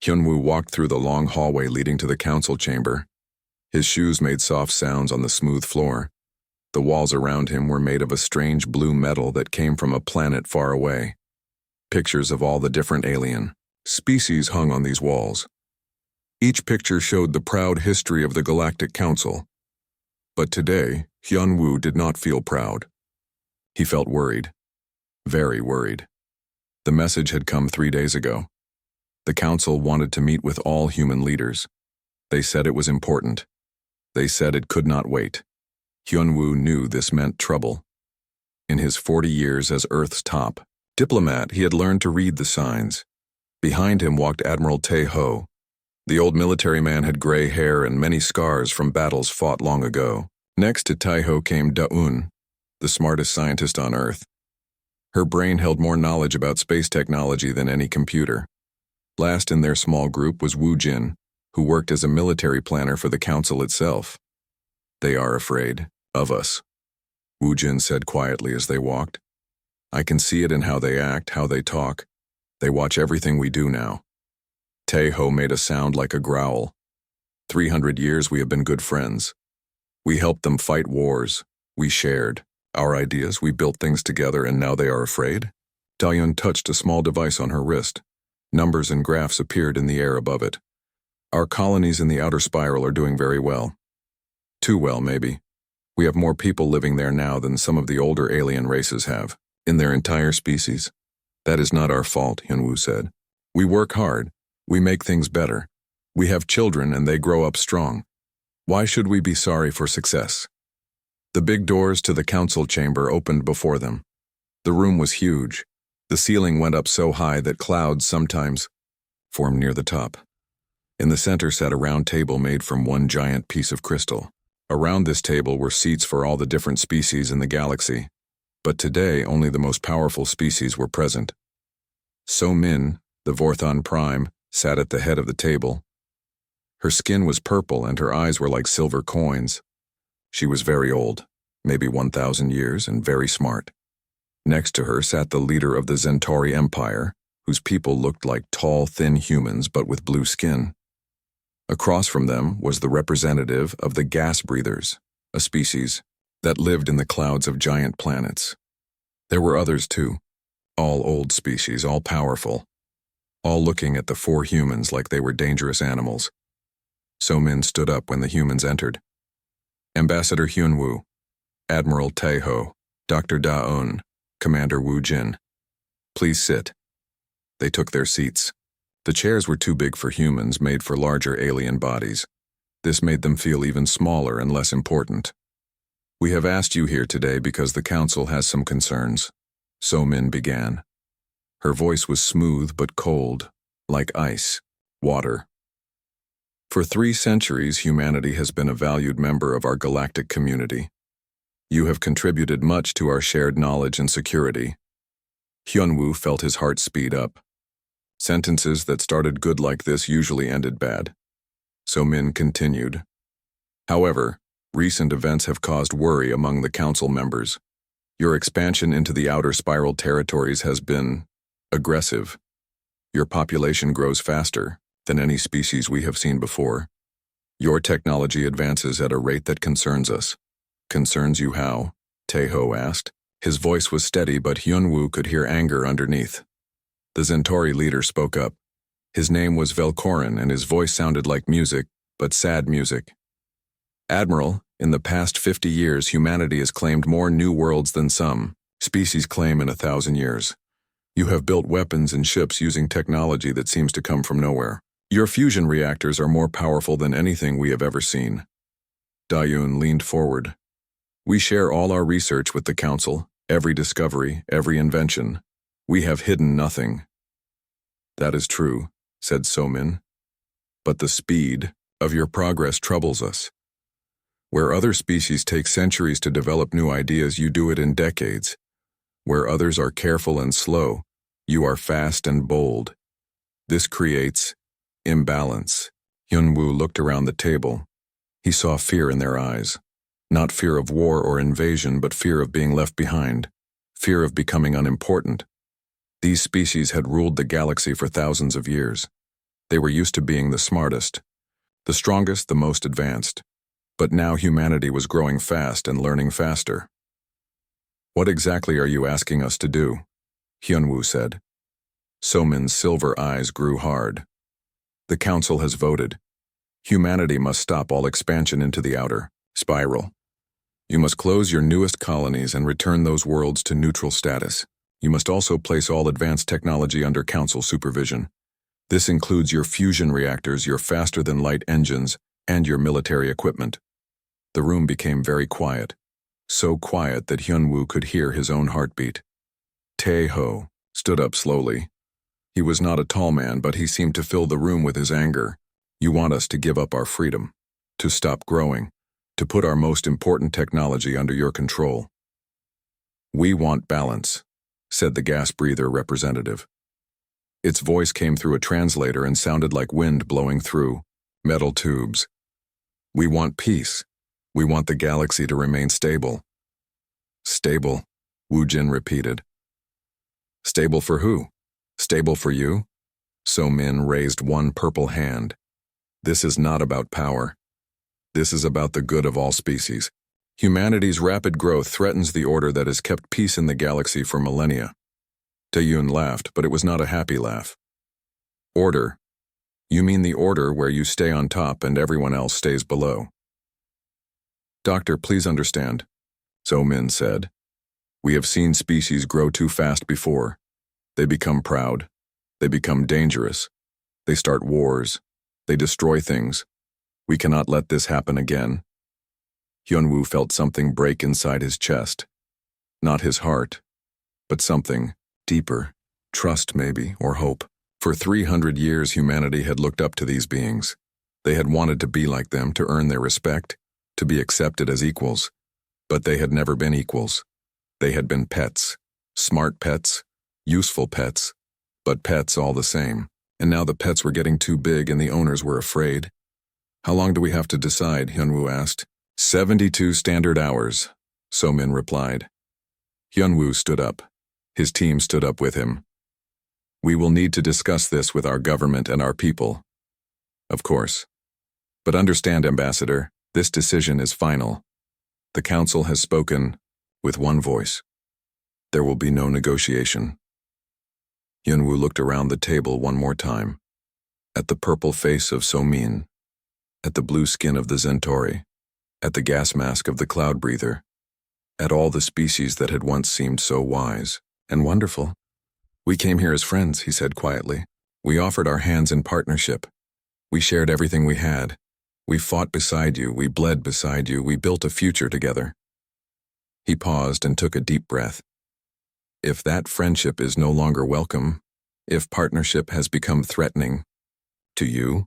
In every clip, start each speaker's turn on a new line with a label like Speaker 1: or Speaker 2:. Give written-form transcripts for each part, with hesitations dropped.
Speaker 1: Hyunwoo walked through the long hallway leading to the council chamber. His shoes made soft sounds on the smooth floor. The walls around him were made of a strange blue metal that came from a planet far away. Pictures of all the different alien species hung on these walls. Each picture showed the proud history of the Galactic Council. But today, Hyunwoo did not feel proud. He felt worried. Very worried. The message had come 3 days ago. The council wanted to meet with all human leaders. They said it was important. They said it could not wait. Hyunwoo knew this meant trouble. In his 40 years as Earth's top diplomat, he had learned to read the signs. Behind him walked Admiral Tae-ho. The old military man had gray hair and many scars from battles fought long ago. Next to Tae-ho came Da-eun, the smartest scientist on Earth. Her brain held more knowledge about space technology than any computer. Last in their small group was Woo Jin, who worked as a military planner for the council itself. "They are afraid of us," Woo Jin said quietly as they walked. "I can see it in how they act, how they talk. They watch everything we do now." Tae-ho made a sound like a growl. 300 years we have been good friends. We helped them fight wars. We shared our ideas, we built things together, and now they are afraid? Da-eun touched a small device on her wrist. Numbers and graphs appeared in the air above it. "Our colonies in the outer spiral are doing very well. Too well, maybe. We have more people living there now than some of the older alien races have, in their entire species. That is not our fault," Hyunwoo said. "We work hard. We make things better. We have children and they grow up strong. Why should we be sorry for success?" The big doors to the council chamber opened before them. The room was huge. The ceiling went up so high that clouds sometimes formed near the top. In the center sat a round table made from one giant piece of crystal. Around this table were seats for all the different species in the galaxy. But today, only the most powerful species were present. So-min, the Vorthon Prime, sat at the head of the table. Her skin was purple and her eyes were like silver coins. She was very old, maybe 1,000 years, and very smart. Next to her sat the leader of the Centauri Empire, whose people looked like tall, thin humans but with blue skin. Across from them was the representative of the gas breathers, a species that lived in the clouds of giant planets. There were others too, all old species, all powerful, all looking at the 4 humans like they were dangerous animals. So-min stood up when the humans entered. "Ambassador Hyunwoo, Admiral Tae-ho, Dr. Da-eun, Commander Woo Jin. Please sit." They took their seats. The chairs were too big for humans, made for larger alien bodies. This made them feel even smaller and less important. "We have asked you here today because the council has some concerns," So-min began. Her voice was smooth but cold, like ice, water. "For 3 centuries, humanity has been a valued member of our galactic community. You have contributed much to our shared knowledge and security." Hyunwoo felt his heart speed up. Sentences that started good like this usually ended bad. So-min continued. "However, recent events have caused worry among the council members. Your expansion into the outer spiral territories has been aggressive. Your population grows faster than any species we have seen before. Your technology advances at a rate that concerns us." "Concerns you how?" Tae-ho asked. His voice was steady, but Hyunwoo could hear anger underneath. The Centauri leader spoke up. His name was Velkorin, and his voice sounded like music, but sad music. "Admiral, in the past 50 years, humanity has claimed more new worlds than some species claim in 1,000 years. You have built weapons and ships using technology that seems to come from nowhere. Your fusion reactors are more powerful than anything we have ever seen." Da-eun leaned forward. "We share all our research with the council, every discovery, every invention. We have hidden nothing." "That is true," said So-min. "But the speed of your progress troubles us. Where other species take centuries to develop new ideas, you do it in decades. Where others are careful and slow, you are fast and bold. This creates imbalance." Hyunwoo looked around the table. He saw fear in their eyes. Not fear of war or invasion, but fear of being left behind. Fear of becoming unimportant. These species had ruled the galaxy for thousands of years. They were used to being the smartest, the strongest, the most advanced. But now humanity was growing fast and learning faster. "What exactly are you asking us to do?" Hyunwoo said. So-min's silver eyes grew hard. "The council has voted. Humanity must stop all expansion into the outer spiral. You must close your newest colonies and return those worlds to neutral status. You must also place all advanced technology under council supervision. This includes your fusion reactors, your faster-than-light engines, and your military equipment." The room became very quiet, so quiet that Hyunwoo could hear his own heartbeat. Tae-ho stood up slowly. He was not a tall man, but he seemed to fill the room with his anger. "You want us to give up our freedom, to stop growing, to put our most important technology under your control." "We want balance," said the gas breather representative. Its voice came through a translator and sounded like wind blowing through metal tubes. "We want peace. We want the galaxy to remain stable." "Stable," Woo Jin repeated. "Stable for who? Stable for you?" So-min raised one purple hand. "This is not about power. This is about the good of all species. Humanity's rapid growth threatens the order that has kept peace in the galaxy for millennia." Tae-yoon laughed, but it was not a happy laugh. "Order? You mean the order where you stay on top and everyone else stays below?" "Doctor, please understand," So-min said. "We have seen species grow too fast before. They become proud. They become dangerous. They start wars. They destroy things. We cannot let this happen again." Hyunwoo felt something break inside his chest. Not his heart, but something deeper. Trust, maybe, or hope. For 300 years, humanity had looked up to these beings. They had wanted to be like them, to earn their respect, to be accepted as equals. But they had never been equals. They had been pets. Smart pets, useful pets, but pets all the same. And now the pets were getting too big and the owners were afraid. "How long do we have to decide?" Hyunwoo asked. 72 standard hours, So-min replied. Hyunwoo stood up. His team stood up with him. "We will need to discuss this with our government and our people." "Of course. But understand, Ambassador, this decision is final. The council has spoken with one voice. There will be no negotiation." Hyunwoo looked around the table one more time. At the purple face of So-min. At the blue skin of the Centauri. At the gas mask of the cloud breather. At all the species that had once seemed so wise and wonderful. "We came here as friends," he said quietly. "We offered our hands in partnership. We shared everything we had. We fought beside you, we bled beside you, we built a future together." He paused and took a deep breath. "If that friendship is no longer welcome, if partnership has become threatening to you,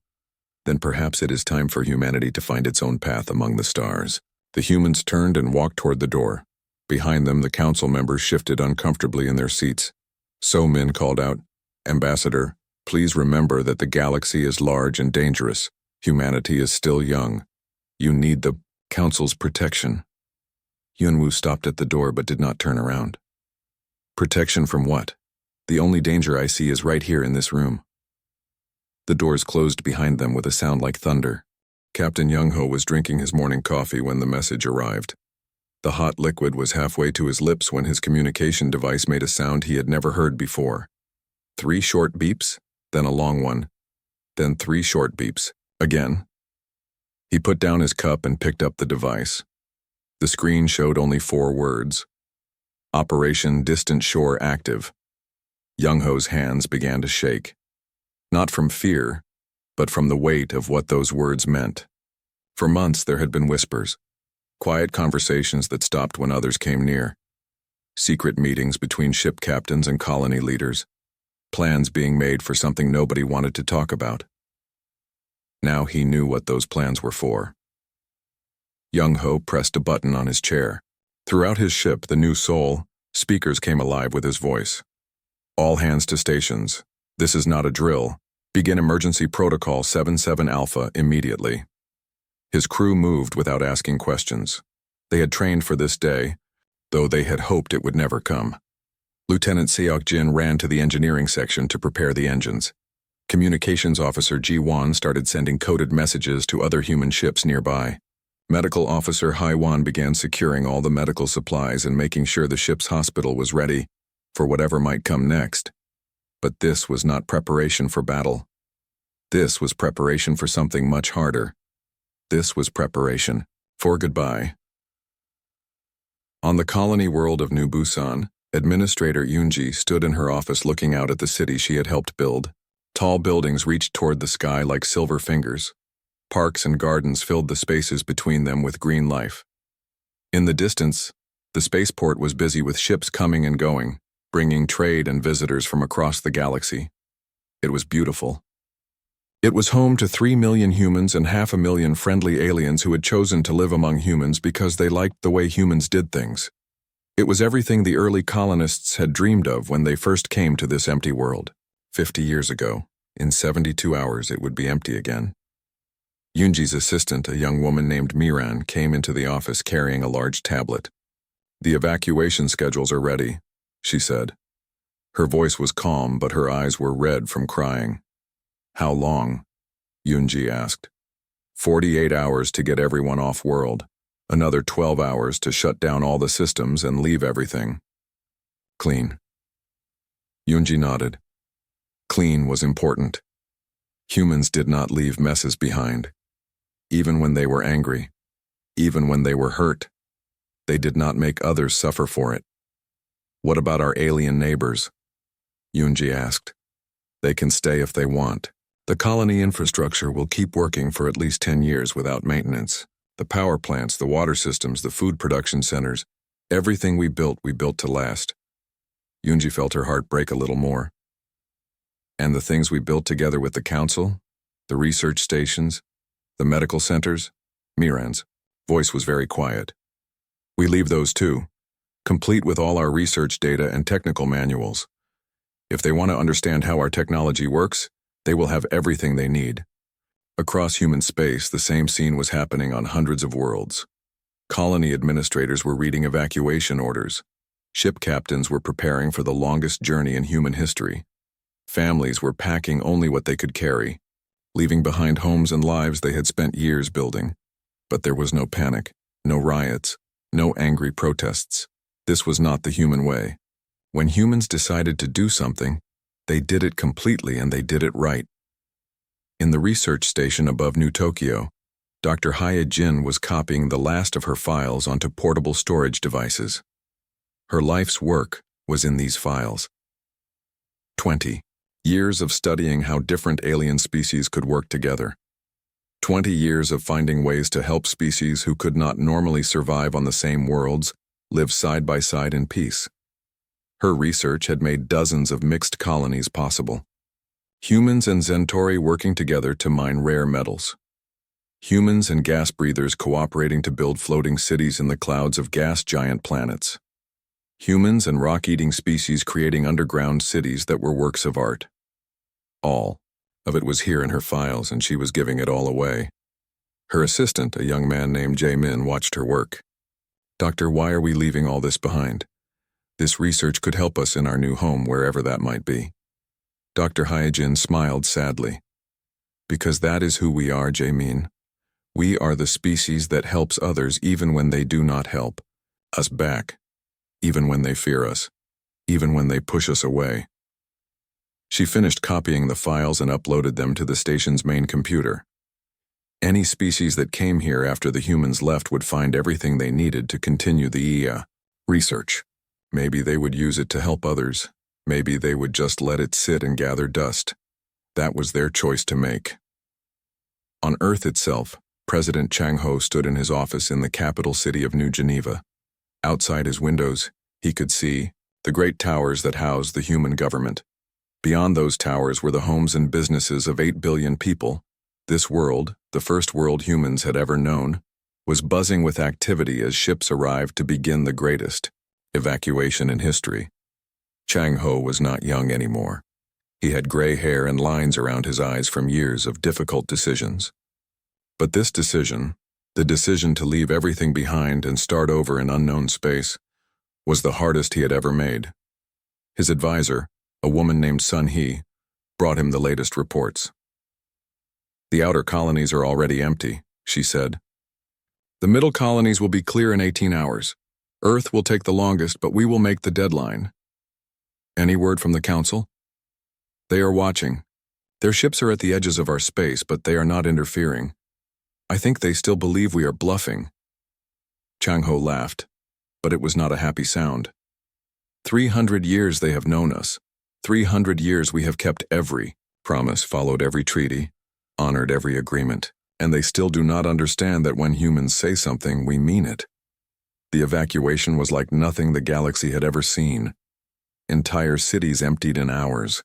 Speaker 1: then perhaps it is time for humanity to find its own path among the stars." The humans turned and walked toward the door. Behind them, the council members shifted uncomfortably in their seats. So-min called out, "Ambassador, please remember that the galaxy is large and dangerous. Humanity is still young. You need the council's protection." Hyunwoo stopped at the door but did not turn around. "Protection from what? The only danger I see is right here in this room." The doors closed behind them with a sound like thunder. Captain Young-ho was drinking his morning coffee when the message arrived. The hot liquid was halfway to his lips when his communication device made a sound he had never heard before. 3 short beeps, then a long one, then 3 short beeps. Again. He put down his cup and picked up the device. The screen showed only 4 words. Operation Distant Shore active. Young-ho's hands began to shake. Not from fear, but from the weight of what those words meant. For months there had been whispers. Quiet conversations that stopped when others came near. Secret meetings between ship captains and colony leaders. Plans being made for something nobody wanted to talk about. Now he knew what those plans were for. Young-ho pressed a button on his chair. Throughout his ship, the new Soul, speakers came alive with his voice. "All hands to stations. This is not a drill. Begin emergency protocol 77 Alpha immediately." His crew moved without asking questions. They had trained for this day, though they had hoped it would never come. Lieutenant Seok-jin ran to the engineering section to prepare the engines. Communications Officer Ji-Wan started sending coded messages to other human ships nearby. Medical Officer Hai-Wan began securing all the medical supplies and making sure the ship's hospital was ready for whatever might come next. But this was not preparation for battle. This was preparation for something much harder. This was preparation for goodbye. On the colony world of New Busan, Administrator Yoonji stood in her office looking out at the city she had helped build. Tall buildings reached toward the sky like silver fingers. Parks and gardens filled the spaces between them with green life. In the distance, the spaceport was busy with ships coming and going, bringing trade and visitors from across the galaxy. It was beautiful. It was home to 3 million humans and 500,000 friendly aliens who had chosen to live among humans because they liked the way humans did things. It was everything the early colonists had dreamed of when they first came to this empty world. 50 years ago, in 72 hours it would be empty again. Yoonji's assistant, a young woman named Miran, came into the office carrying a large tablet. "The evacuation schedules are ready," she said. Her voice was calm, but her eyes were red from crying. "How long?" Yoonji asked. 48 hours to get everyone off-world. Another 12 hours to shut down all the systems and leave everything. Clean. Yoonji nodded. Clean was important. Humans did not leave messes behind. Even when they were angry, even when they were hurt, they did not make others suffer for it. "What about our alien neighbors?" Yoonji asked. "They can stay if they want. The colony infrastructure will keep working for at least 10 years without maintenance. The power plants, the water systems, the food production centers, everything we built to last." Yoonji felt her heart break a little more. "And the things we built together with the council, the research stations, the medical centers?" Miran's voice was very quiet. "We leave those too, complete with all our research data and technical manuals. If they want to understand how our technology works, they will have everything they need." Across human space, the same scene was happening on hundreds of worlds. Colony administrators were reading evacuation orders. Ship captains were preparing for the longest journey in human history. Families were packing only what they could carry, leaving behind homes and lives they had spent years building. But there was no panic, no riots, no angry protests. This was not the human way. When humans decided to do something, they did it completely and they did it right. In the research station above New Tokyo, Dr. Hye-jin was copying the last of her files onto portable storage devices. Her life's work was in these files. 20 years of studying how different alien species could work together. 20 years of finding ways to help species who could not normally survive on the same worlds live side by side in peace. Her research had made dozens of mixed colonies possible. Humans and Centauri working together to mine rare metals. Humans and gas breathers cooperating to build floating cities in the clouds of gas giant planets. Humans and rock-eating species creating underground cities that were works of art. All of it was here in her files, and she was giving it all away. Her assistant, a young man named Jae-min, watched her work. "Doctor, why are we leaving all this behind? This research could help us in our new home, wherever that might be." Dr. Hye-jin smiled sadly. "Because that is who we are, Jae-min. We are the species that helps others even when they do not help us back, even when they fear us, even when they push us away." She finished copying the files and uploaded them to the station's main computer. Any species that came here after the humans left would find everything they needed to continue the research. Maybe they would use it to help others. Maybe they would just let it sit and gather dust. That was their choice to make. On Earth itself, President Chang Ho stood in his office in the capital city of New Geneva. Outside his windows, he could see the great towers that housed the human government. Beyond those towers were the homes and businesses of 8 billion people. This world, the first world humans had ever known, was buzzing with activity as ships arrived to begin the greatest evacuation in history. Chang Ho was not young anymore. He had gray hair and lines around his eyes from years of difficult decisions. But this decision, the decision to leave everything behind and start over in unknown space, was the hardest he had ever made. His advisor, a woman named Sun Hee, brought him the latest reports. "The outer colonies are already empty," she said. "The middle colonies will be clear in 18 hours. Earth will take the longest, but we will make the deadline." "Any word from the Council?" "They are watching. Their ships are at the edges of our space, but they are not interfering. I think they still believe we are bluffing." Chang Ho laughed, but it was not a happy sound. 300 years they have known us. 300 years we have kept every promise, followed every treaty, honored every agreement, and they still do not understand that when humans say something, we mean it. The evacuation was like nothing the galaxy had ever seen. Entire cities emptied in hours.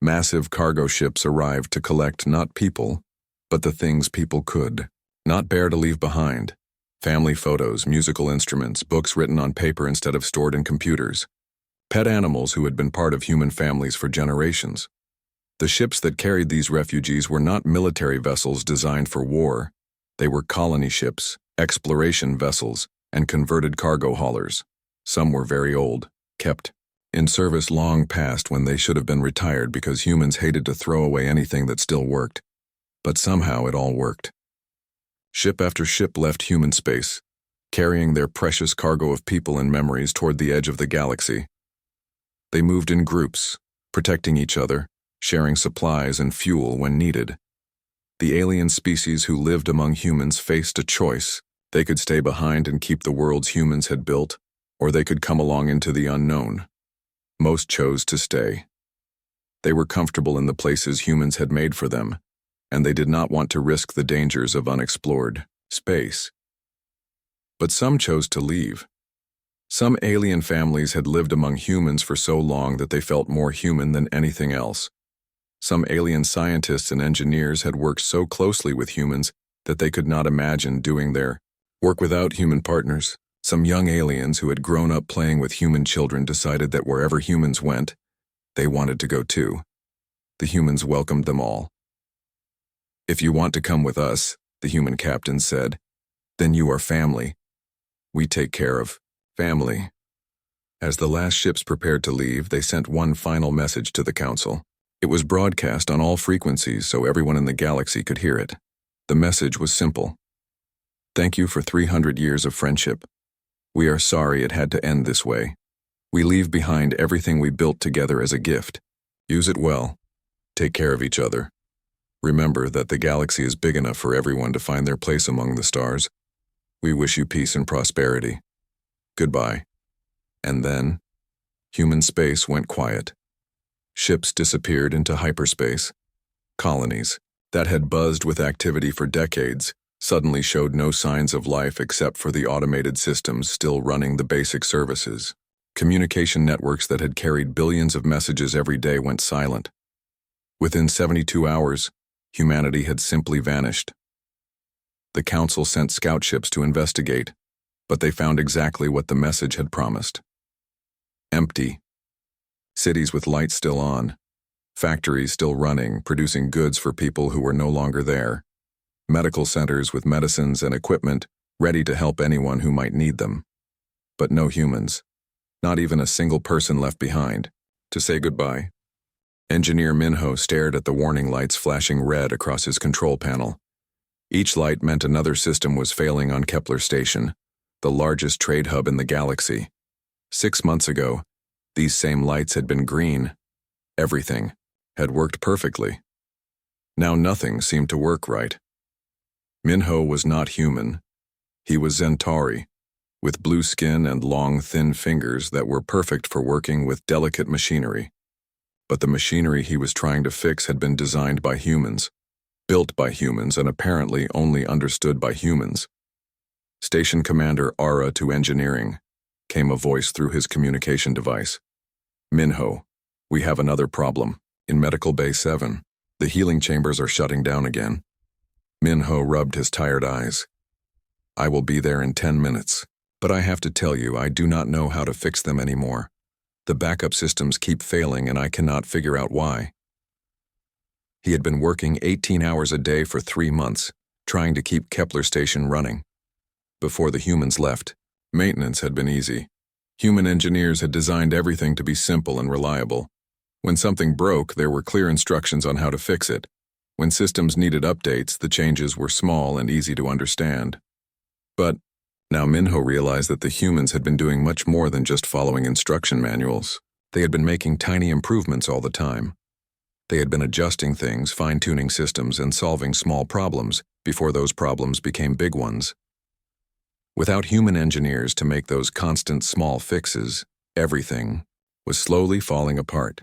Speaker 1: Massive cargo ships arrived to collect not people, but the things people could not bear to leave behind. Family photos, musical instruments, books written on paper instead of stored in computers. Pet animals who had been part of human families for generations. The ships that carried these refugees were not military vessels designed for war. They were colony ships, exploration vessels, and converted cargo haulers. Some were very old, kept in service long past when they should have been retired because humans hated to throw away anything that still worked. But somehow it all worked. Ship after ship left human space, carrying their precious cargo of people and memories toward the edge of the galaxy. They moved in groups, protecting each other, sharing supplies and fuel when needed. The alien species who lived among humans faced a choice. They could stay behind and keep the worlds humans had built, or they could come along into the unknown. Most chose to stay. They were comfortable in the places humans had made for them, and they did not want to risk the dangers of unexplored space. But some chose to leave. Some alien families had lived among humans for so long that they felt more human than anything else. Some alien scientists and engineers had worked so closely with humans that they could not imagine doing their work without human partners. Some young aliens who had grown up playing with human children decided that wherever humans went, they wanted to go too. The humans welcomed them all. "If you want to come with us," the human captain said, "then you are family. We take care of family." As the last ships prepared to leave, they sent one final message to the Council. It was broadcast on all frequencies so everyone in the galaxy could hear it. The message was simple. "Thank you for 300 years of friendship. We are sorry it had to end this way. We leave behind everything we built together as a gift. Use it well. Take care of each other. Remember that the galaxy is big enough for everyone to find their place among the stars. We wish you peace and prosperity. Goodbye." And then, human space went quiet. Ships disappeared into hyperspace. Colonies that had buzzed with activity for decades suddenly showed no signs of life except for the automated systems still running the basic services. Communication networks that had carried billions of messages every day went silent. Within 72 hours, humanity had simply vanished. The Council sent scout ships to investigate, but they found exactly what the message had promised. Empty. Cities with lights still on. Factories still running, producing goods for people who were no longer there. Medical centers with medicines and equipment ready to help anyone who might need them. But no humans. Not even a single person left behind to say goodbye. Engineer Minho stared at the warning lights flashing red across his control panel. Each light meant another system was failing on Kepler Station, the largest trade hub in the galaxy. 6 months ago, these same lights had been green. Everything had worked perfectly. Now nothing seemed to work right. Minho was not human. He was Centauri, with blue skin and long, thin fingers that were perfect for working with delicate machinery. But the machinery he was trying to fix had been designed by humans, built by humans, and apparently only understood by humans. "Station Commander Ara to Engineering," came a voice through his communication device. "Minho, we have another problem. In Medical Bay 7, the healing chambers are shutting down again." Minho rubbed his tired eyes. "I will be there in 10 minutes, but I have to tell you I do not know how to fix them anymore. The backup systems keep failing and I cannot figure out why." He had been working 18 hours a day for 3 months, trying to keep Kepler Station running. Before the humans left, maintenance had been easy. Human engineers had designed everything to be simple and reliable. When something broke, there were clear instructions on how to fix it. When systems needed updates, the changes were small and easy to understand. But now Minho realized that the humans had been doing much more than just following instruction manuals. They had been making tiny improvements all the time. They had been adjusting things, fine-tuning systems, and solving small problems before those problems became big ones. Without human engineers to make those constant small fixes, everything was slowly falling apart.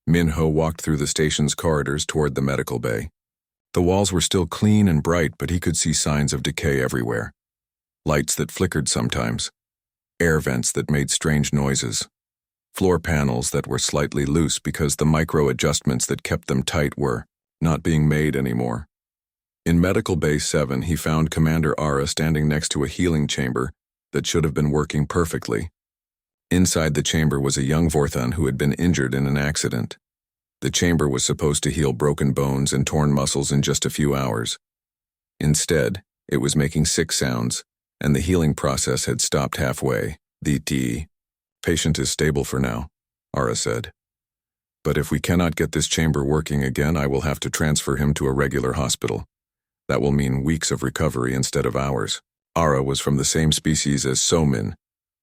Speaker 1: Minho walked through the station's corridors toward the medical bay. The walls were still clean and bright, but he could see signs of decay everywhere. Lights that flickered sometimes, air vents that made strange noises, floor panels that were slightly loose because the micro-adjustments that kept them tight were not being made anymore. In Medical Bay 7, he found Commander Ara standing next to a healing chamber that should have been working perfectly. Inside the chamber was a young Vorthon who had been injured in an accident. The chamber was supposed to heal broken bones and torn muscles in just a few hours. Instead, it was making sick sounds, and the healing process had stopped halfway. The patient is stable for now, Ara said. But if we cannot get this chamber working again, I will have to transfer him to a regular hospital. That will mean weeks of recovery instead of hours. Ara was from the same species as Somin,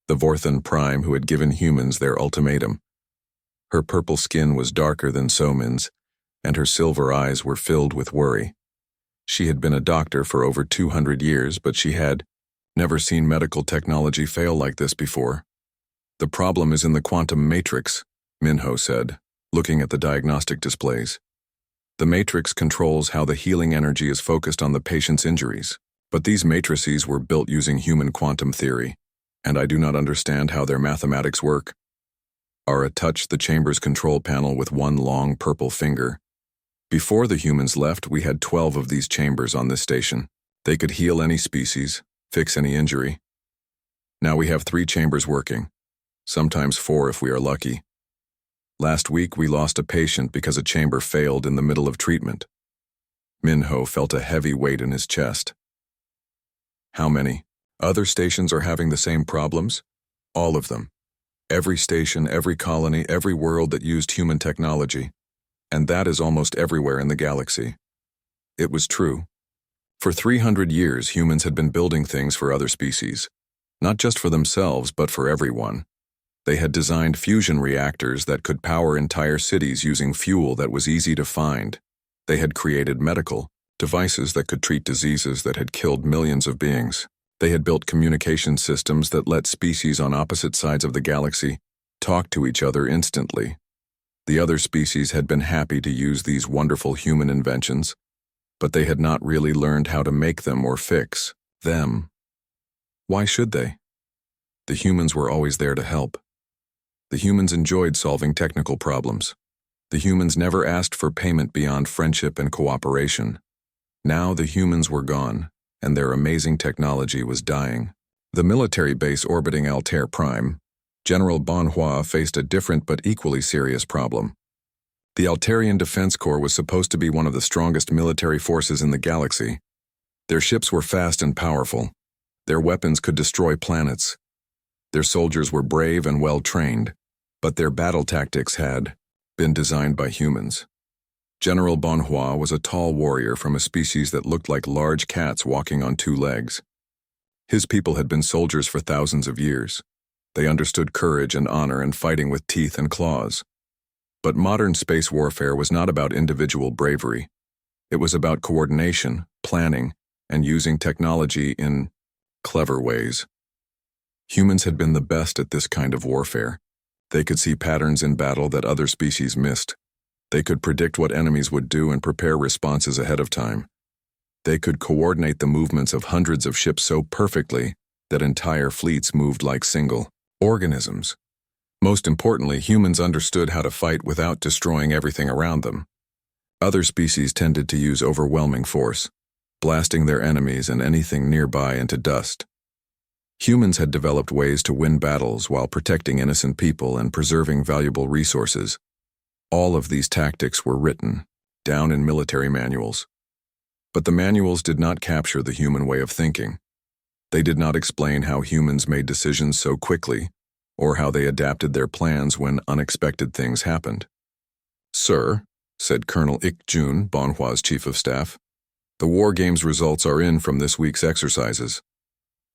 Speaker 1: the Vorthon Prime who had given humans their ultimatum. Her purple skin was darker than Somin's, and her silver eyes were filled with worry. She had been a doctor for over 200 years, but she had never seen medical technology fail like this before. The problem is in the quantum matrix, Minho said, looking at the diagnostic displays. The matrix controls how the healing energy is focused on the patient's injuries, but these matrices were built using human quantum theory, and I do not understand how their mathematics work. Ara touched the chamber's control panel with one long purple finger. Before the humans left, we had 12 of these chambers on this station. They could heal any species, fix any injury. Now we have 3 chambers working, sometimes 4 if we are lucky. Last week we lost a patient because a chamber failed in the middle of treatment. Minho felt a heavy weight in his chest. How many? Other stations are having the same problems? All of them. Every station, every colony, every world that used human technology. And that is almost everywhere in the galaxy. It was true. For 300 years, humans had been building things for other species. Not just for themselves, but for everyone. They had designed fusion reactors that could power entire cities using fuel that was easy to find. They had created medical devices that could treat diseases that had killed millions of beings. They had built communication systems that let species on opposite sides of the galaxy talk to each other instantly. The other species had been happy to use these wonderful human inventions, but they had not really learned how to make them or fix them. Why should they? The humans were always there to help. The humans enjoyed solving technical problems. The humans never asked for payment beyond friendship and cooperation. Now the humans were gone, and their amazing technology was dying. The military base orbiting Altair Prime, General Bonhua faced a different but equally serious problem. The Altarian Defense Corps was supposed to be one of the strongest military forces in the galaxy. Their ships were fast and powerful. Their weapons could destroy planets. Their soldiers were brave and well-trained, but their battle tactics had been designed by humans. General Bonhua was a tall warrior from a species that looked like large cats walking on 2 legs. His people had been soldiers for thousands of years. They understood courage and honor and fighting with teeth and claws. But modern space warfare was not about individual bravery. It was about coordination, planning, and using technology in clever ways. Humans had been the best at this kind of warfare. They could see patterns in battle that other species missed. They could predict what enemies would do and prepare responses ahead of time. They could coordinate the movements of hundreds of ships so perfectly that entire fleets moved like single organisms. Most importantly, humans understood how to fight without destroying everything around them. Other species tended to use overwhelming force, blasting their enemies and anything nearby into dust. Humans had developed ways to win battles while protecting innocent people and preserving valuable resources. All of these tactics were written down in military manuals. But the manuals did not capture the human way of thinking. They did not explain how humans made decisions so quickly, or how they adapted their plans when unexpected things happened. "Sir," said Colonel Ik Jun, Bonhua's chief of staff, "the war games results are in from this week's exercises.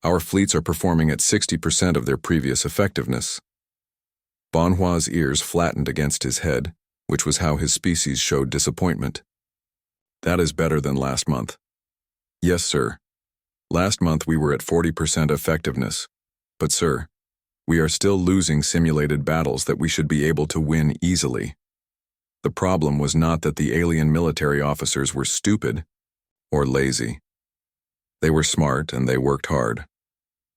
Speaker 1: Our fleets are performing at 60% of their previous effectiveness." Bonhua's ears flattened against his head, which was how his species showed disappointment. "That is better than last month." "Yes, sir. Last month we were at 40% effectiveness. But sir, we are still losing simulated battles that we should be able to win easily. The problem was not that the alien military officers were stupid or lazy. They were smart and they worked hard,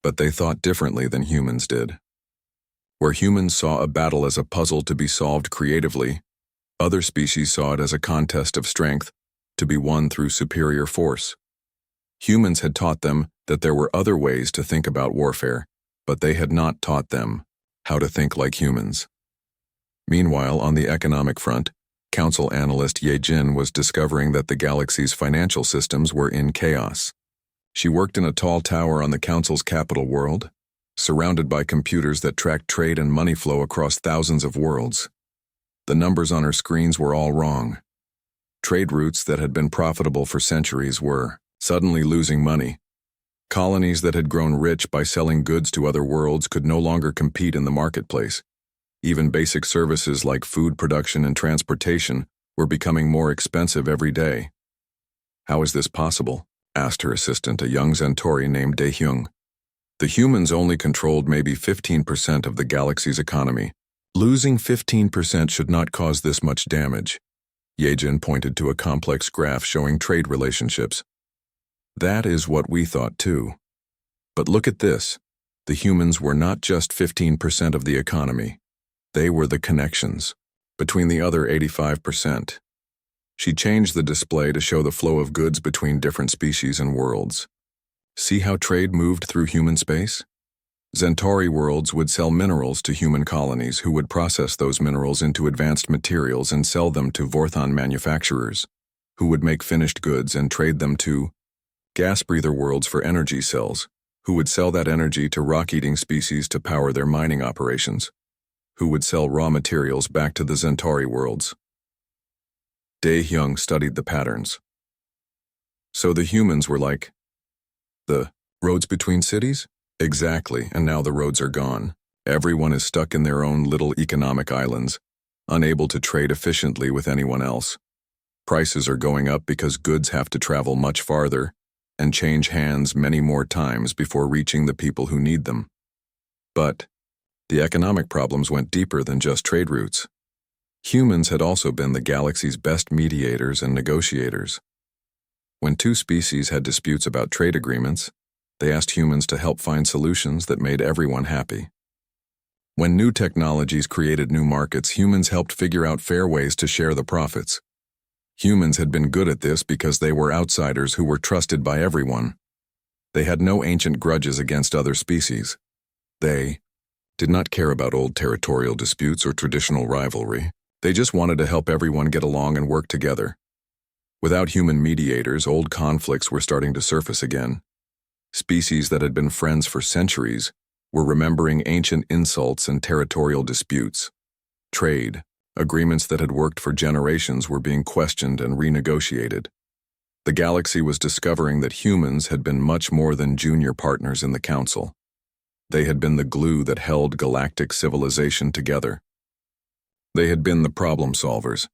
Speaker 1: but they thought differently than humans did. Where humans saw a battle as a puzzle to be solved creatively, other species saw it as a contest of strength to be won through superior force. Humans had taught them that there were other ways to think about warfare, but they had not taught them how to think like humans. Meanwhile, on the economic front, Council analyst Ye Jin was discovering that the galaxy's financial systems were in chaos. She worked in a tall tower on the Council's capital world, surrounded by computers that tracked trade and money flow across thousands of worlds. The numbers on her screens were all wrong. Trade routes that had been profitable for centuries were suddenly losing money. Colonies that had grown rich by selling goods to other worlds could no longer compete in the marketplace. Even basic services like food production and transportation were becoming more expensive every day. "How is this possible?" asked her assistant, a young Centauri named Daehyung. "The humans only controlled maybe 15% of the galaxy's economy. Losing 15% should not cause this much damage." Yejin pointed to a complex graph showing trade relationships. "That is what we thought too. But look at this. The humans were not just 15% of the economy. They were the connections between the other 85%. She changed the display to show the flow of goods between different species and worlds. See how trade moved through human space? Centauri worlds would sell minerals to human colonies who would process those minerals into advanced materials and sell them to Vorthon manufacturers, who would make finished goods and trade them to gas breather worlds for energy cells, who would sell that energy to rock-eating species to power their mining operations, who would sell raw materials back to the Centauri worlds." Daehyung studied the patterns. "So the humans were like the roads between cities?" "Exactly, and now the roads are gone. Everyone is stuck in their own little economic islands, unable to trade efficiently with anyone else. Prices are going up because goods have to travel much farther and change hands many more times before reaching the people who need them. But the economic problems went deeper than just trade routes. Humans had also been the galaxy's best mediators and negotiators. When two species had disputes about trade agreements, they asked humans to help find solutions that made everyone happy. When new technologies created new markets, humans helped figure out fair ways to share the profits. Humans had been good at this because they were outsiders who were trusted by everyone. They had no ancient grudges against other species. They did not care about old territorial disputes or traditional rivalry. They just wanted to help everyone get along and work together. Without human mediators, old conflicts were starting to surface again. Species that had been friends for centuries were remembering ancient insults and territorial disputes. Trade, agreements that had worked for generations were being questioned and renegotiated. The galaxy was discovering that humans had been much more than junior partners in the Council. They had been the glue that held galactic civilization together. They had been the problem solvers.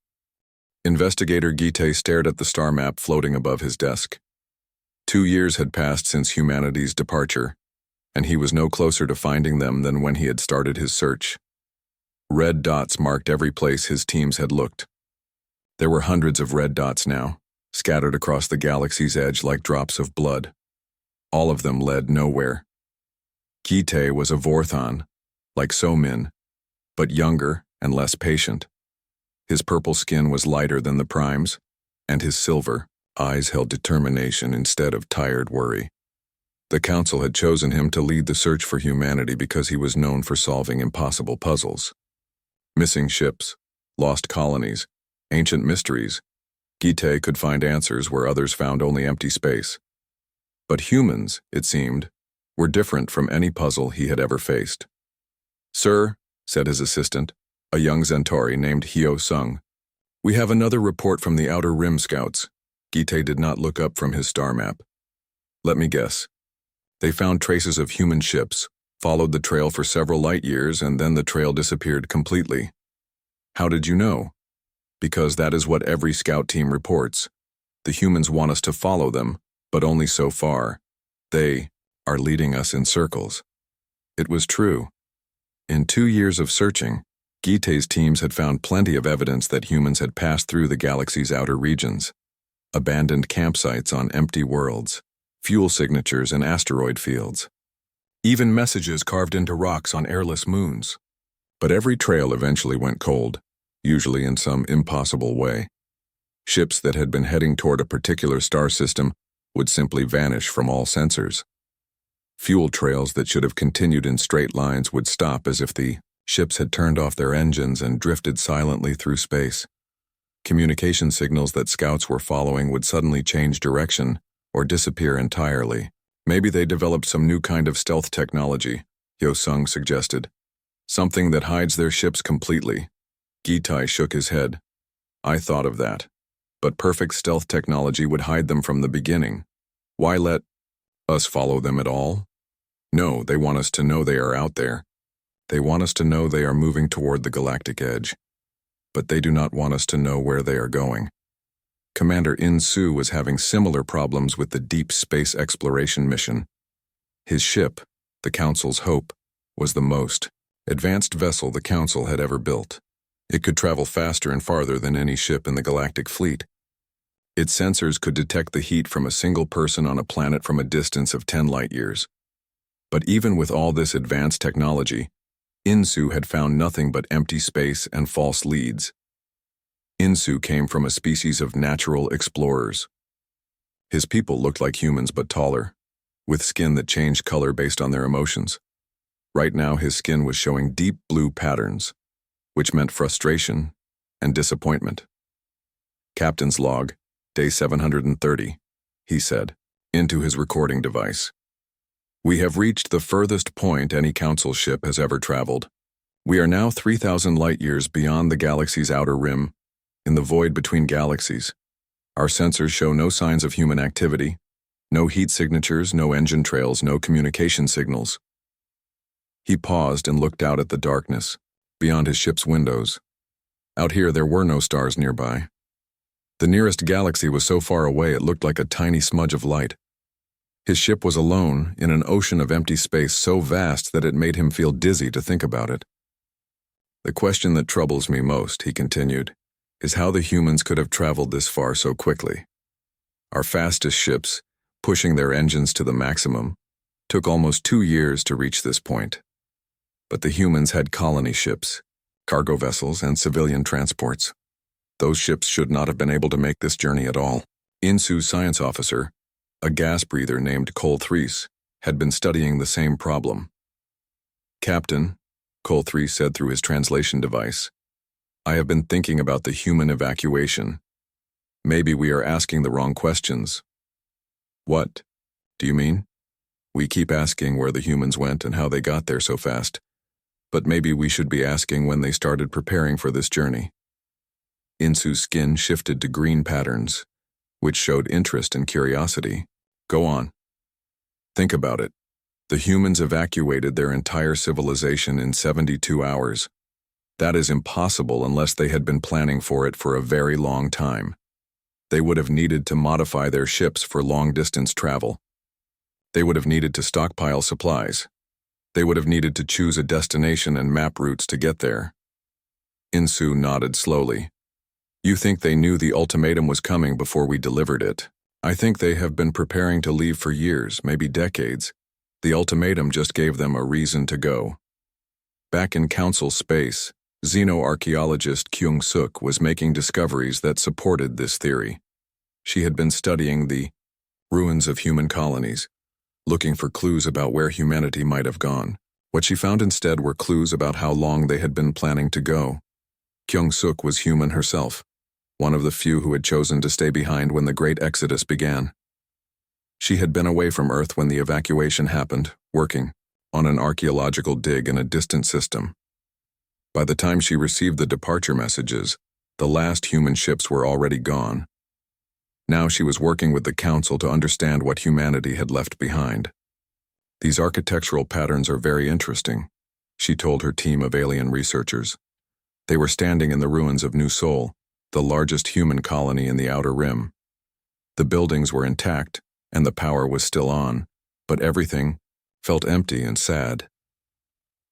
Speaker 1: Investigator Gite stared at the star map floating above his desk. 2 years had passed since humanity's departure, and he was no closer to finding them than when he had started his search. Red dots marked every place his teams had looked. There were hundreds of red dots now, scattered across the galaxy's edge like drops of blood. All of them led nowhere. Gite was a Vorthon, like Somin, but younger and less patient. His purple skin was lighter than the primes, and his silver eyes held determination instead of tired worry. The Council had chosen him to lead the search for humanity because he was known for solving impossible puzzles. Missing ships, lost colonies, ancient mysteries. Gite could find answers where others found only empty space. But humans, it seemed, were different from any puzzle he had ever faced. "Sir," said his assistant, a young Centauri named Hyo Sung, "we have another report from the Outer Rim Scouts." Gite did not look up from his star map. "Let me guess. They found traces of human ships, followed the trail for several light years, and then the trail disappeared completely. How did you know?" "Because that is what every scout team reports. The humans want us to follow them, but only so far. They are leading us in circles." It was true. In 2 years of searching, Gite's teams had found plenty of evidence that humans had passed through the galaxy's outer regions. Abandoned campsites on empty worlds, fuel signatures in asteroid fields, even messages carved into rocks on airless moons. But every trail eventually went cold, usually in some impossible way. Ships that had been heading toward a particular star system would simply vanish from all sensors. Fuel trails that should have continued in straight lines would stop as if the ships had turned off their engines and drifted silently through space. Communication signals that scouts were following would suddenly change direction or disappear entirely. "Maybe they developed some new kind of stealth technology," Hyo Sung suggested. "Something that hides their ships completely." Gitai shook his head. "I thought of that. But perfect stealth technology would hide them from the beginning. Why let us follow them at all? No, they want us to know they are out there. They want us to know they are moving toward the galactic edge. But they do not want us to know where they are going." Commander In-Soo was having similar problems with the deep space exploration mission. His ship, the Council's Hope, was the most advanced vessel the Council had ever built. It could travel faster and farther than any ship in the galactic fleet. Its sensors could detect the heat from a single person on a planet from a distance of 10 light years. But even with all this advanced technology, In-Soo had found nothing but empty space and false leads. In-Soo came from a species of natural explorers. His people looked like humans but taller, with skin that changed color based on their emotions. Right now his skin was showing deep blue patterns, which meant frustration and disappointment. "Captain's log, day 730, he said, into his recording device. "We have reached the furthest point any Council ship has ever traveled. We are now 3,000 light-years beyond the galaxy's outer rim, in the void between galaxies. Our sensors show no signs of human activity, no heat signatures, no engine trails, no communication signals." He paused and looked out at the darkness, beyond his ship's windows. Out here there were no stars nearby. The nearest galaxy was so far away it looked like a tiny smudge of light. His ship was alone in an ocean of empty space so vast that it made him feel dizzy to think about it. "The question that troubles me most," he continued, "is how the humans could have traveled this far so quickly. Our fastest ships, pushing their engines to the maximum, took almost 2 years to reach this point. But the humans had colony ships, cargo vessels, and civilian transports. Those ships should not have been able to make this journey at all." In-Soo's science officer, a gas breather named Cole Threes, had been studying the same problem. "Captain," Cole Threes said through his translation device, "I have been thinking about the human evacuation. Maybe we are asking the wrong questions." "What do you mean?" "We keep asking where the humans went and how they got there so fast. But maybe we should be asking when they started preparing for this journey." In-Soo's skin shifted to green patterns, which showed interest and curiosity. "Go on. Think about it. The humans evacuated their entire civilization in 72 hours. That is impossible unless they had been planning for it for a very long time. They would have needed to modify their ships for long-distance travel. They would have needed to stockpile supplies. They would have needed to choose a destination and map routes to get there." In-Soo nodded slowly. "You think they knew the ultimatum was coming before we delivered it? I think they have been preparing to leave for years, maybe decades. The ultimatum just gave them a reason to go." Back in Council space, xenoarchaeologist Kyung-suk was making discoveries that supported this theory. She had been studying the ruins of human colonies, looking for clues about where humanity might have gone. What she found instead were clues about how long they had been planning to go. Kyung-suk was human herself, one of the few who had chosen to stay behind when the Great Exodus began. She had been away from Earth when the evacuation happened, working, on an archaeological dig in a distant system. By the time she received the departure messages, the last human ships were already gone. Now she was working with the Council to understand what humanity had left behind. These architectural patterns are very interesting, she told her team of alien researchers. They were standing in the ruins of New Sol, the largest human colony in the Outer Rim. The buildings were intact, and the power was still on, but everything felt empty and sad.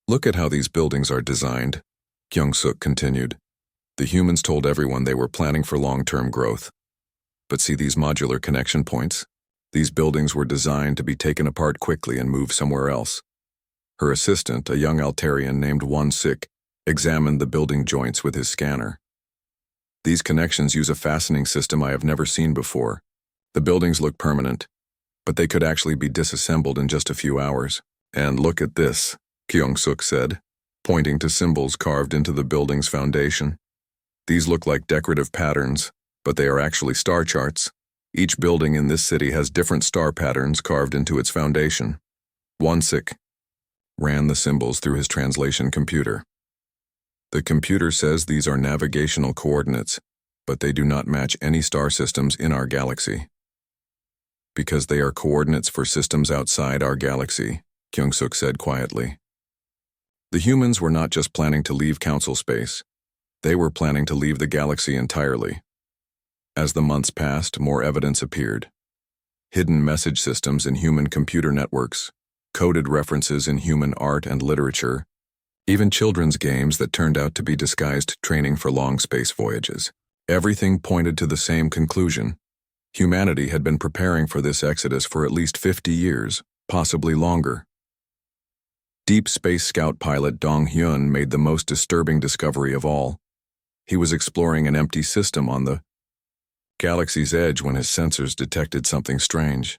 Speaker 1: Look at how these buildings are designed, Kyung-suk continued. The humans told everyone they were planning for long-term growth. But see these modular connection points? These buildings were designed to be taken apart quickly and moved somewhere else. Her assistant, a young Altarian named Won-sik, examined the building joints with his scanner. These connections use a fastening system I have never seen before. The buildings look permanent, but they could actually be disassembled in just a few hours. And look at this, Kyung-suk said, pointing to symbols carved into the building's foundation. These look like decorative patterns, but they are actually star charts. Each building in this city has different star patterns carved into its foundation. Won-sik ran the symbols through his translation computer. The computer says these are navigational coordinates, but they do not match any star systems in our galaxy. Because they are coordinates for systems outside our galaxy, Kyung-suk said quietly. The humans were not just planning to leave Council space. They were planning to leave the galaxy entirely. As the months passed, more evidence appeared. Hidden message systems in human computer networks, coded references in human art and literature, even children's games that turned out to be disguised training for long space voyages. Everything pointed to the same conclusion. Humanity had been preparing for this exodus for at least 50 years, possibly longer. Deep Space Scout pilot Dong Hyun made the most disturbing discovery of all. He was exploring an empty system on the galaxy's edge when his sensors detected something strange.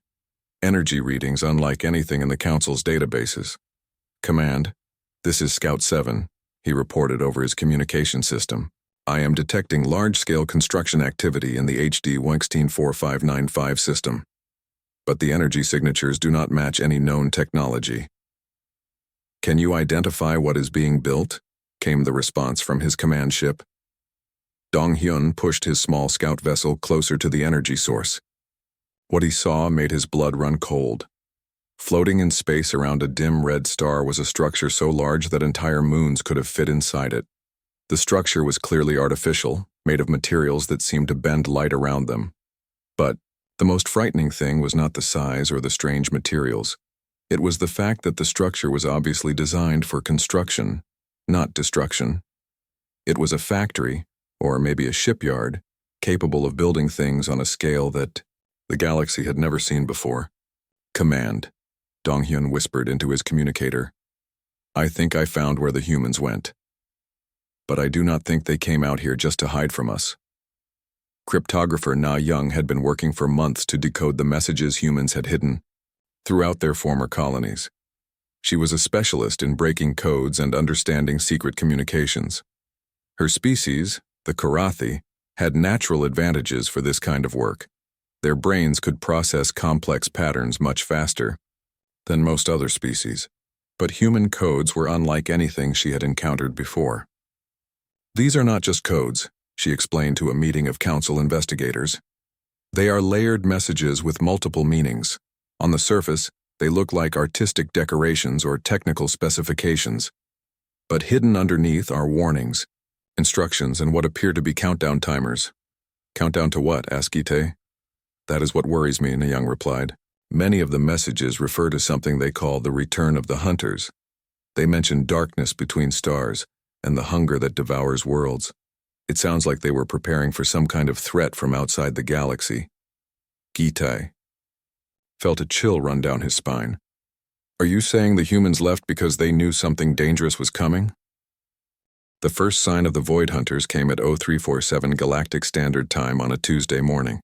Speaker 1: Energy readings unlike anything in the Council's databases. Command, this is Scout 7, he reported over his communication system. I am detecting large-scale construction activity in the HD 164595 system. But the energy signatures do not match any known technology. Can you identify what is being built? Came the response from his command ship. Dong Hyun pushed his small scout vessel closer to the energy source. What he saw made his blood run cold. Floating in space around a dim red star was a structure so large that entire moons could have fit inside it. The structure was clearly artificial, made of materials that seemed to bend light around them. But the most frightening thing was not the size or the strange materials. It was the fact that the structure was obviously designed for construction, not destruction. It was a factory, or maybe a shipyard, capable of building things on a scale that the galaxy had never seen before. Command, Dong Hyun whispered into his communicator. I think I found where the humans went. But I do not think they came out here just to hide from us. Cryptographer Na Young had been working for months to decode the messages humans had hidden throughout their former colonies. She was a specialist in breaking codes and understanding secret communications. Her species, the Karathi, had natural advantages for this kind of work. Their brains could process complex patterns much faster than most other species, but human codes were unlike anything she had encountered before. These are not just codes, she explained to a meeting of Council investigators. They are layered messages with multiple meanings. On the surface, they look like artistic decorations or technical specifications. But hidden underneath are warnings, instructions, and what appear to be countdown timers. Countdown to what? Asked Ite. That is what worries me, Young replied. Many of the messages refer to something they call the return of the hunters. They mention darkness between stars and the hunger that devours worlds. It sounds like they were preparing for some kind of threat from outside the galaxy. Gitai felt a chill run down his spine. Are you saying the humans left because they knew something dangerous was coming? The first sign of the Void Hunters came at 0347 Galactic Standard Time on a Tuesday morning.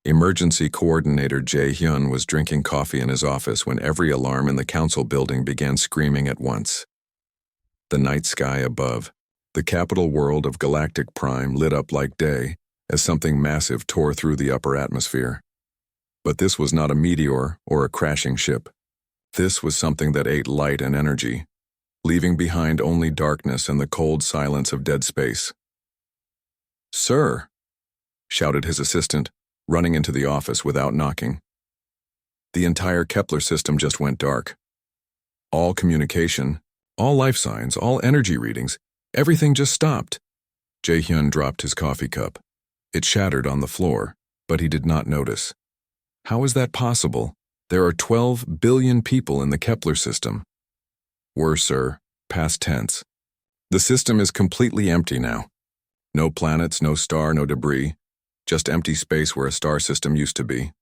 Speaker 1: Emergency Coordinator Jae Hyun was drinking coffee in his office when every alarm in the Council building began screaming at once. The night sky above, the capital world of Galactic Prime, lit up like day as something massive tore through the upper atmosphere. But this was not a meteor or a crashing ship. This was something that ate light and energy, leaving behind only darkness and the cold silence of dead space. "Sir," shouted his assistant, running into the office without knocking. The entire Kepler system just went dark. All communication, all life signs, all energy readings, everything just stopped. Jae-hyun dropped his coffee cup. It shattered on the floor, but he did not notice. How is that possible? There are 12 billion people in the Kepler system. Were, sir, past tense. The system is completely empty now. No planets, no star, no debris, just empty space where a star system used to be.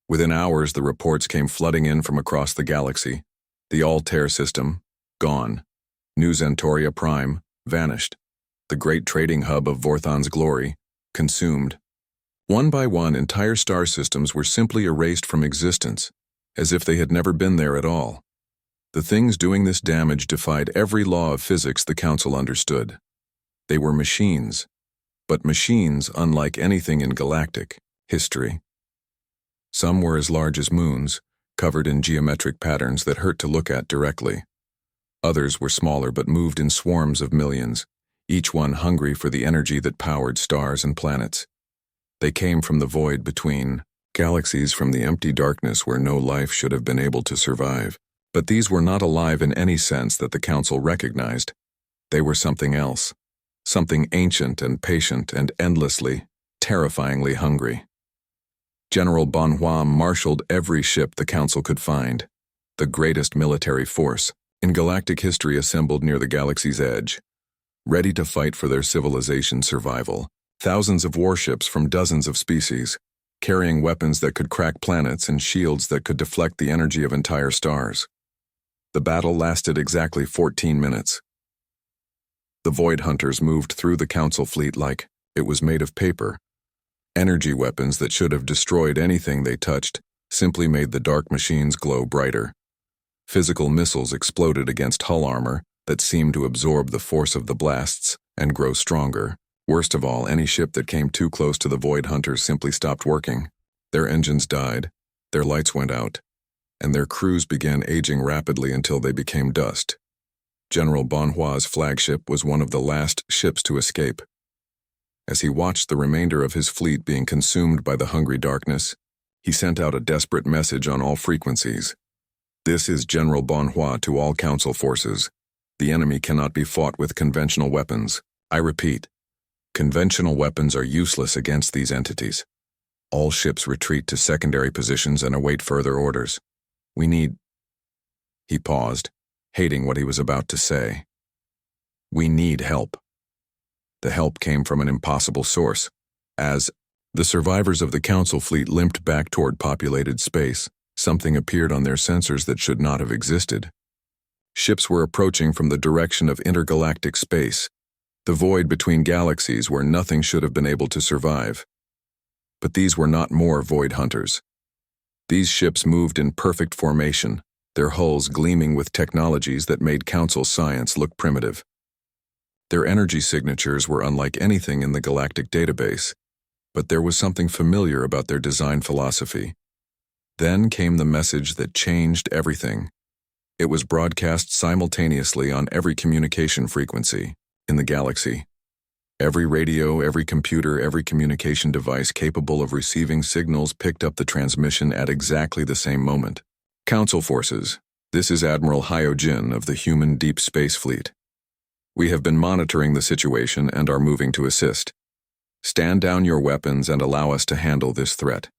Speaker 1: Within hours, the reports came flooding in from across the galaxy. The Altair system, gone. New Zentoria Prime, vanished. The great trading hub of Vorthon's glory, consumed. One by one, entire star systems were simply erased from existence, as if they had never been there at all. The things doing this damage defied every law of physics the Council understood. They were machines, but machines unlike anything in galactic history. Some were as large as moons, covered in geometric patterns that hurt to look at directly. Others were smaller but moved in swarms of millions, each one hungry for the energy that powered stars and planets. They came from the void between galaxies, from the empty darkness where no life should have been able to survive. But these were not alive in any sense that the Council recognized. They were something else, something ancient and patient and endlessly, terrifyingly hungry. General Bonhua marshaled every ship the Council could find, the greatest military force in galactic history assembled near the galaxy's edge, ready to fight for their civilization's survival. Thousands of warships from dozens of species, carrying weapons that could crack planets and shields that could deflect the energy of entire stars. The battle lasted exactly 14 minutes. The Void Hunters moved through the Council fleet like it was made of paper. Energy weapons that should have destroyed anything they touched simply made the dark machines glow brighter. Physical missiles exploded against hull armor that seemed to absorb the force of the blasts and grow stronger. Worst of all, any ship that came too close to the Void Hunters simply stopped working. Their engines died, their lights went out, and their crews began aging rapidly until they became dust. General Bonhua's flagship was one of the last ships to escape. As he watched the remainder of his fleet being consumed by the hungry darkness, he sent out a desperate message on all frequencies. "This is General Bonhua to all Council forces. The enemy cannot be fought with conventional weapons. I repeat, conventional weapons are useless against these entities. All ships retreat to secondary positions and await further orders. We need..." He paused, hating what he was about to say. "We need help." The help came from an impossible source. As the survivors of the Council fleet limped back toward populated space, something appeared on their sensors that should not have existed. Ships were approaching from the direction of intergalactic space, the void between galaxies where nothing should have been able to survive. But these were not more Void Hunters. These ships moved in perfect formation, their hulls gleaming with technologies that made Council science look primitive. Their energy signatures were unlike anything in the galactic database, but there was something familiar about their design philosophy. Then came the message that changed everything. It was broadcast simultaneously on every communication frequency in the galaxy. Every radio, every computer, every communication device capable of receiving signals picked up the transmission at exactly the same moment. "Council forces, this is Admiral Hyojin of the Human Deep Space Fleet. We have been monitoring the situation and are moving to assist. Stand down your weapons and allow us to handle this threat.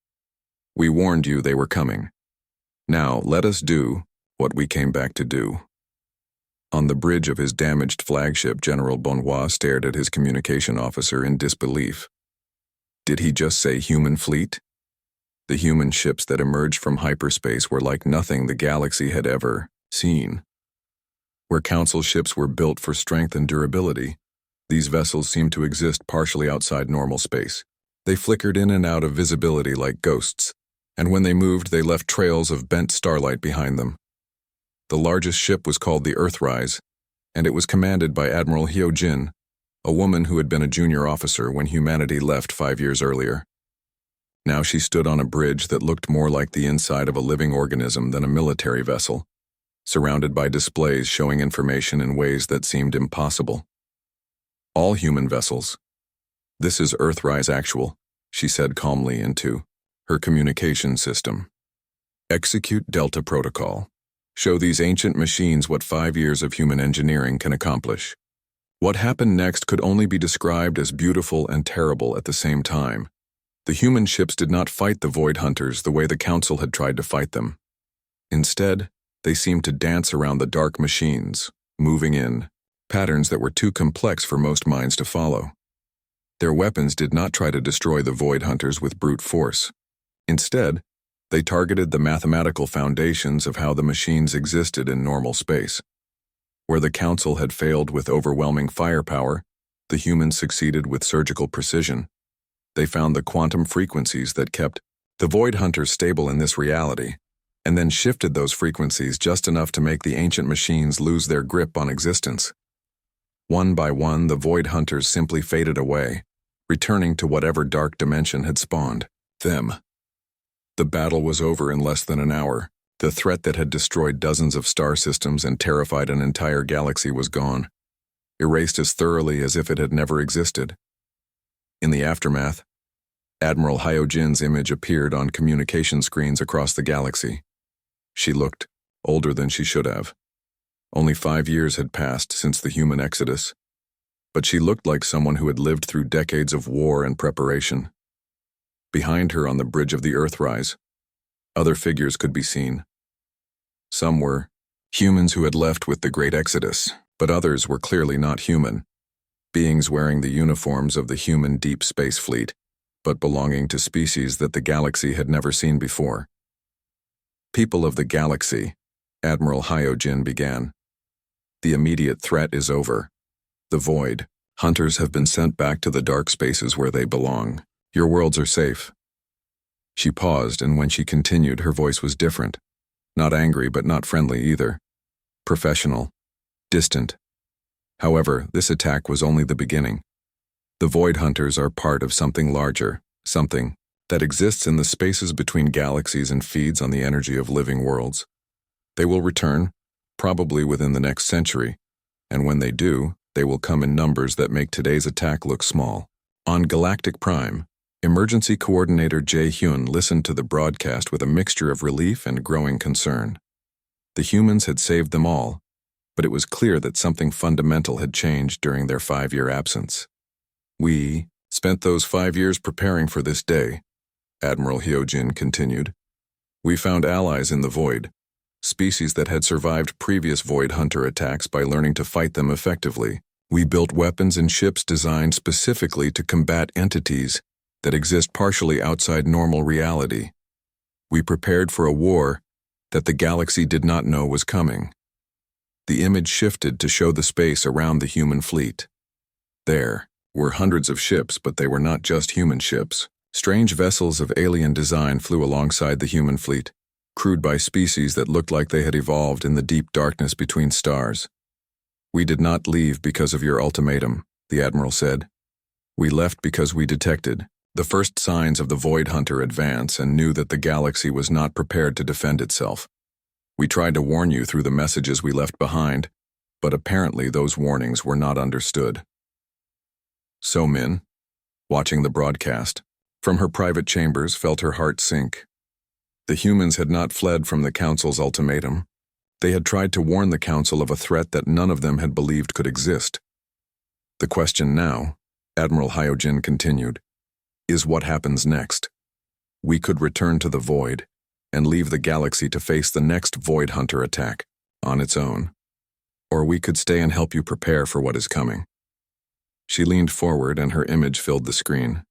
Speaker 1: We warned you they were coming. Now let us do what we came back to do." On the bridge of his damaged flagship, General Bonhua stared at his communication officer in disbelief. Did he just say human fleet? The human ships that emerged from hyperspace were like nothing the galaxy had ever seen. Where Council ships were built for strength and durability, these vessels seemed to exist partially outside normal space. They flickered in and out of visibility like ghosts, and when they moved, they left trails of bent starlight behind them. The largest ship was called the Earthrise, and it was commanded by Admiral Hyojin, a woman who had been a junior officer when humanity left 5 years earlier. Now she stood on a bridge that looked more like the inside of a living organism than a military vessel, surrounded by displays showing information in ways that seemed impossible. All human vessels. This is Earthrise Actual, she said calmly into her communication system. Execute Delta Protocol. Show these ancient machines what 5 years of human engineering can accomplish. What happened next could only be described as beautiful and terrible at the same time. The human ships did not fight the Void Hunters the way the Council had tried to fight them. Instead, they seemed to dance around the dark machines, moving in patterns that were too complex for most minds to follow. Their weapons did not try to destroy the Void Hunters with brute force. Instead, they targeted the mathematical foundations of how the machines existed in normal space. Where the Council had failed with overwhelming firepower, the humans succeeded with surgical precision. They found the quantum frequencies that kept the Void Hunters stable in this reality, and then shifted those frequencies just enough to make the ancient machines lose their grip on existence. One by one, the Void Hunters simply faded away, returning to whatever dark dimension had spawned them. The battle was over in less than an hour. The threat that had destroyed dozens of star systems and terrified an entire galaxy was gone, erased as thoroughly as if it had never existed. In the aftermath, Admiral Hyojin's image appeared on communication screens across the galaxy. She looked older than she should have. Only 5 years had passed since the human exodus, but she looked like someone who had lived through decades of war and preparation. Behind her on the bridge of the Earthrise, other figures could be seen. Some were humans who had left with the Great Exodus, but others were clearly not human, beings wearing the uniforms of the human deep space fleet, but belonging to species that the galaxy had never seen before. People of the galaxy, Admiral Hyojin began. The immediate threat is over. The Void Hunters have been sent back to the dark spaces where they belong. Your worlds are safe. She paused, and when she continued, her voice was different. Not angry, but not friendly either. Professional. Distant. However, this attack was only the beginning. The Void Hunters are part of something larger, something that exists in the spaces between galaxies and feeds on the energy of living worlds. They will return, probably within the next century, and when they do, they will come in numbers that make today's attack look small. On Galactic Prime, Emergency Coordinator Jae Hyun listened to the broadcast with a mixture of relief and growing concern. The humans had saved them all, but it was clear that something fundamental had changed during their 5-year absence. We spent those 5 years preparing for this day, Admiral Hyojin continued. We found allies in the Void, species that had survived previous Void Hunter attacks by learning to fight them effectively. We built weapons and ships designed specifically to combat entities that exist partially outside normal reality. We prepared for a war that the galaxy did not know was coming. The image shifted to show the space around the human fleet. There were hundreds of ships, but they were not just human ships. Strange vessels of alien design flew alongside the human fleet, crewed by species that looked like they had evolved in the deep darkness between stars. We did not leave because of your ultimatum, the Admiral said. We left because we detected the first signs of the Void Hunter advance and knew that the galaxy was not prepared to defend itself. We tried to warn you through the messages we left behind, but apparently those warnings were not understood. So Min, watching the broadcast, from her private chambers felt her heart sink. The humans had not fled from the Council's ultimatum. They had tried to warn the Council of a threat that none of them had believed could exist. The question now, Admiral Hyojin continued, is what happens next. We could return to the Void and leave the galaxy to face the next Void Hunter attack on its own. Or we could stay and help you prepare for what is coming. She leaned forward and her image filled the screen.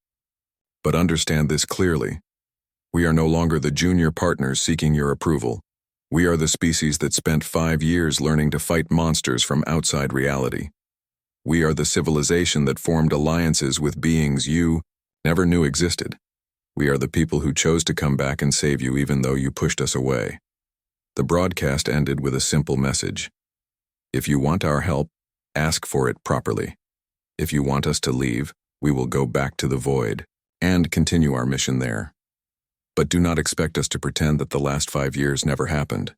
Speaker 1: But understand this clearly. We are no longer the junior partners seeking your approval. We are the species that spent 5 years learning to fight monsters from outside reality. We are the civilization that formed alliances with beings you never knew existed. We are the people who chose to come back and save you even though you pushed us away. The broadcast ended with a simple message. If you want our help, ask for it properly. If you want us to leave, we will go back to the Void and continue our mission there. But do not expect us to pretend that the last 5 years never happened.